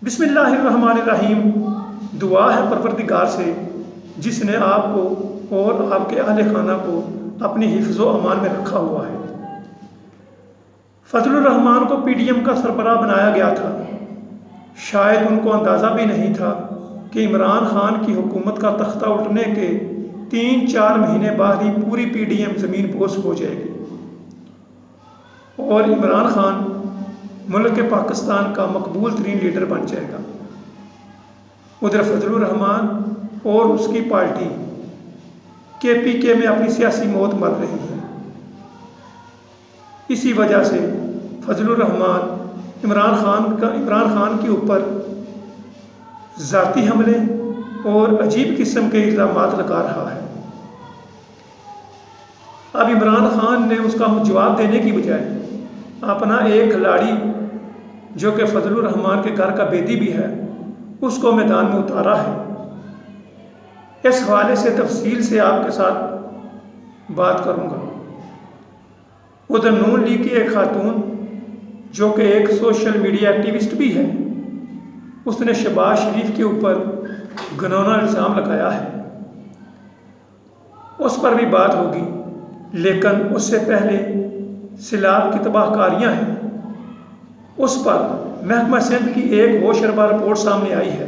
बिस्मिल्लाहिर्रहमानिर्रहीम। दुआ है परवरदिगार से जिसने आपको और आपके अहले खाना को अपनी हिफ्ज़ो अमान में रखा हुआ है। फजलुर रहमान को पीडीएम का सरबराह बनाया गया था। शायद उनको अंदाज़ा भी नहीं था कि इमरान खान की हुकूमत का तख्ता उठने के 3-4 महीने बाद ही पूरी पीडीएम ज़मीन बोस हो जाएगी और इमरान खान मुल्क पाकिस्तान का मकबूल तरीन लीडर बन जाएगा। उधर फजलुर रहमान और उसकी पार्टी केपीके में अपनी सियासी मौत मर रही है। इसी वजह से फजलुर रहमान इमरान खान के ऊपर ज़ाती हमले और अजीब किस्म के इल्ज़ामात लगा रहा है। अब इमरान खान ने उसका जवाब देने की बजाय अपना एक खिलाड़ी जो कि फजलुर रहमान के घर का बेदी भी है उसको मैदान में उतारा है। इस हवाले से तफसील से आपके साथ बात करूंगा। उधर नून लीग की एक खातून जो कि एक सोशल मीडिया एक्टिविस्ट भी है, उसने शहबाज शरीफ के ऊपर घिनौना इल्ज़ाम लगाया है। उस पर भी बात होगी, लेकिन उससे पहले सिलाब की तबाहकारियाँ हैं, उस पर महकमा सिंध की एक होशरबा रिपोर्ट सामने आई है,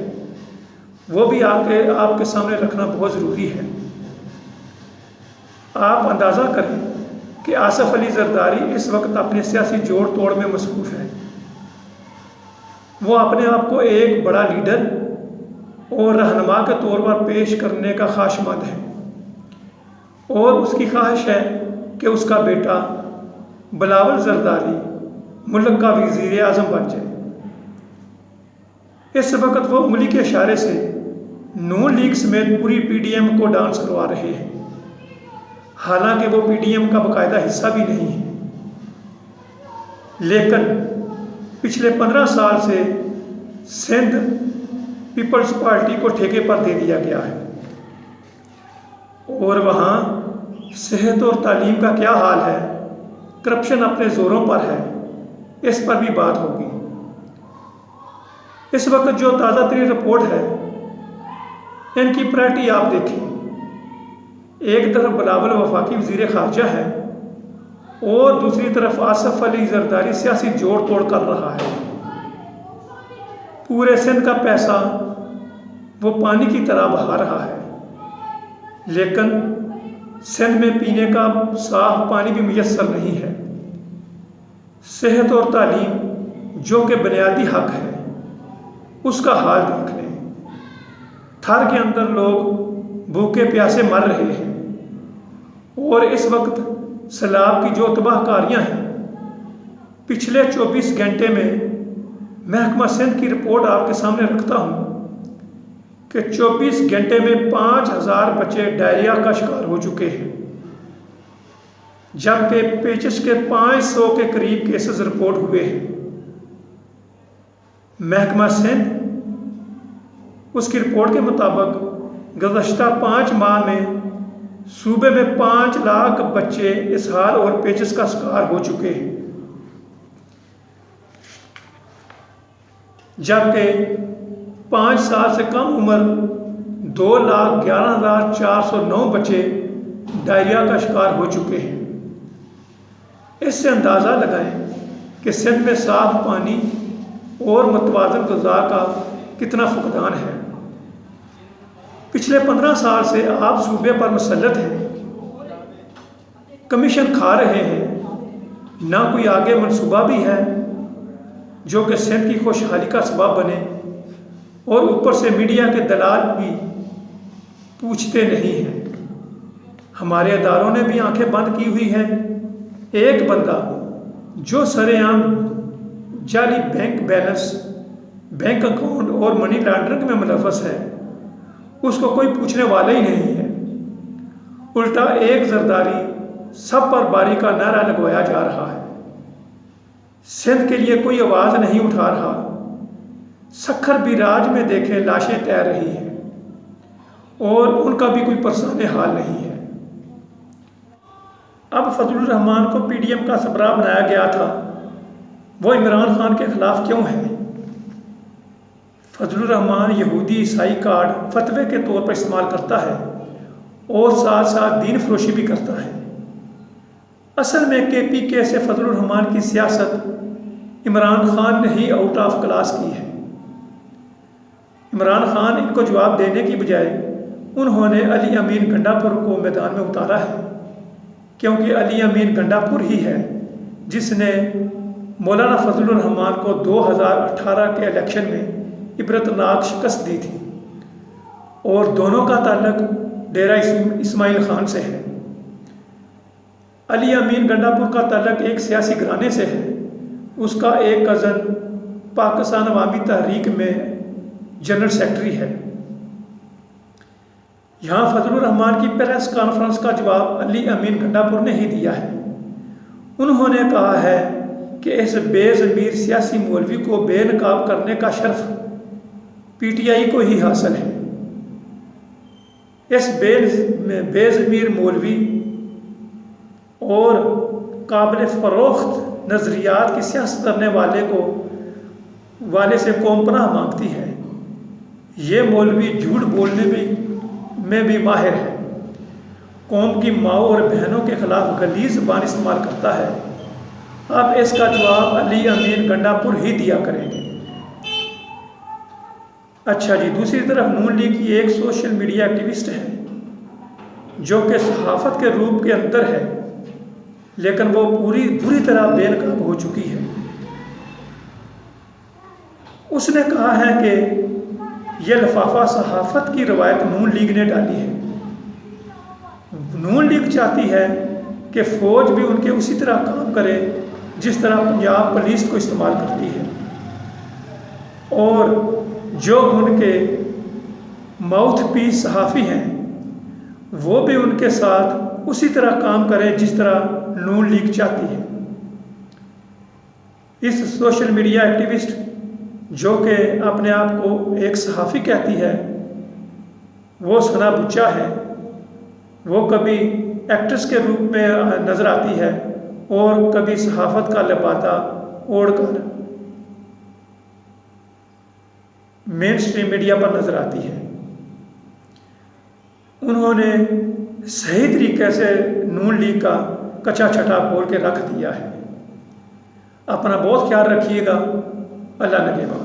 वो भी आपके सामने रखना बहुत ज़रूरी है। आप अंदाज़ा करें कि आसफ अली जरदारी इस वक्त अपने सियासी जोड़ तोड़ में मसरूफ़ है। वो अपने आप को एक बड़ा लीडर और रहनुमा के तौर पर पेश करने का ख्वाहिशमंद है और उसकी ख्वाहिश है कि उसका बेटा बिलावल जरदारी मुल्क का वज़ीर आज़म बन जाए। इस वक्त वो उंगली के इशारे से नून लीग समेत पूरी पीडीएम को डांस करवा रहे हैं, हालांकि वो पीडीएम का बाकायदा हिस्सा भी नहीं है। लेकिन पिछले 15 साल से सिंध पीपल्स पार्टी को ठेके पर दे दिया गया है और वहाँ सेहत और तालीम का क्या हाल है, करप्शन अपने ज़ोरों पर है, इस पर भी बात होगी। इस वक्त जो ताज़ा तरीन रिपोर्ट है, इनकी प्रायोरिटी आप देखें। एक तरफ बिलावल वफाकी वज़ीर ख़ारजा है और दूसरी तरफ आसफ अली जरदारी सियासी जोड़ तोड़ कर रहा है। पूरे सिंध का पैसा वो पानी की तरह बहा रहा है, लेकिन सिंध में पीने का साफ पानी भी मुयस्सर नहीं है। सेहत और तालीम जो कि बुनियादी हक है, उसका हाल देख लें। थर के अंदर लोग भूखे प्यासे मर रहे हैं और इस वक्त सैलाब की जो तबाहकारियाँ हैं, पिछले 24 घंटे में महकमा सिंध की रिपोर्ट आपके सामने रखता हूँ कि 24 घंटे में 5000 बच्चे डायरिया का शिकार हो चुके हैं, जबकि पेचिश के 500 के करीब केसेस रिपोर्ट हुए हैं। महकमा सिंध उसकी रिपोर्ट के मुताबिक गुज़श्ता 5 माह में सूबे में 5 लाख बच्चे इसहाल और पेचिश का शिकार हो चुके हैं, जबकि 5 साल से कम उम्र 2,11,409 बच्चे डायरिया का शिकार हो चुके हैं। इससे अंदाज़ा लगाएं कि सिंध में साफ पानी और मुतवाज़न ग़िज़ा का कितना फुकदान है। पिछले 15 साल से आप सूबे पर मुसल्लत हैं, कमीशन खा रहे हैं, ना कोई आगे मंसूबा भी है जो कि सिंध की खुशहाली का सबब बने, और ऊपर से मीडिया के दलाल भी पूछते नहीं हैं। हमारे अदारों ने भी आंखें बंद की हुई हैं। एक बंदा जो सरेआम जाली बैंक बैलेंस, बैंक अकाउंट और मनी लॉन्ड्रिंग में मुलव्वस है, उसको कोई पूछने वाला ही नहीं है। उल्टा एक जरदारी सब पर बारी का नारा लगवाया जा रहा है। सिंध के लिए कोई आवाज़ नहीं उठा रहा। सखर बिराज में देखें लाशें तैर रही हैं और उनका भी कोई परेशान हाल नहीं है। अब फजलुर रहमान को पीडीएम का सरबराह बनाया गया था, वो इमरान खान के खिलाफ क्यों है? फजलुर रहमान यहूदी ईसाई कार्ड फतवे के तौर पर इस्तेमाल करता है और साथ साथ दीन फरोशी भी करता है। असल में KPK से फजलुर रहमान की सियासत इमरान खान ने ही आउट ऑफ क्लास की है। इमरान खान इनको जवाब देने की बजाय उन्होंने अली अमीन गंडापुर को मैदान में उतारा है, क्योंकि अली अमीन गंडापुर ही है जिसने मौलाना फजलुर रहमान को 2018 के इलेक्शन में इबरतनाक शिकस्त दी थी और दोनों का ताल्लुक डेरा इस्माइल खान से है। अली अमीन गंडापुर का ताल्लुक एक सियासी घराने से है। उसका एक कज़न पाकिस्तान अवामी तहरीक में जनरल सेक्रेटरी है। यहाँ फजलुर रहमान की प्रेस कॉन्फ्रेंस का जवाब अली अमीन गंडापुर ने ही दिया है। उन्होंने कहा है कि इस बेज़मीर सियासी मौलवी को बेनकाब करने का शर्फ PTI को ही हासिल है। इस बेज़मीर मौलवी और काबिल फ़रोख्त नज़रियात की सियासत करने वाले से कौम पनाह मांगती है। ये मौलवी झूठ बोलने में भी माहिर है। कौम की माओ और बहनों के खिलाफ गलीज़ ज़बान इस्तेमाल करता है। अब इसका जवाब अली अमीन गंडापुर ही दिया करेंगे। अच्छा जी, दूसरी तरफ नून लीग की एक सोशल मीडिया एक्टिविस्ट है जो कि सहाफ़त के रूप के अंदर है, लेकिन वो बुरी तरह बेनकाब हो चुकी है। उसने कहा है कि यह लिफाफा सहाफ़त की रवायत नून लीग ने डाली है। नून लीग चाहती है कि फ़ौज भी उनके उसी तरह काम करे जिस तरह पंजाब पुलिस को इस्तेमाल करती है, और जो उनके माउथ पीस सहाफ़ी हैं वो भी उनके साथ उसी तरह काम करें जिस तरह नून लीग चाहती है। इस सोशल मीडिया एक्टिविस्ट जो कि अपने आप को एक सहाफ़ी कहती है, वो सना बुच्चा है। वो कभी एक्ट्रेस के रूप में नज़र आती है और कभी सहाफ़त का लिबासा ओढ़कर मेन स्ट्रीम मीडिया पर नज़र आती है। उन्होंने सही तरीके से नून लीग का कच्चा छटा खोल के रख दिया है। अपना बहुत ख्याल रखिएगा। अल्लाह नगहबान।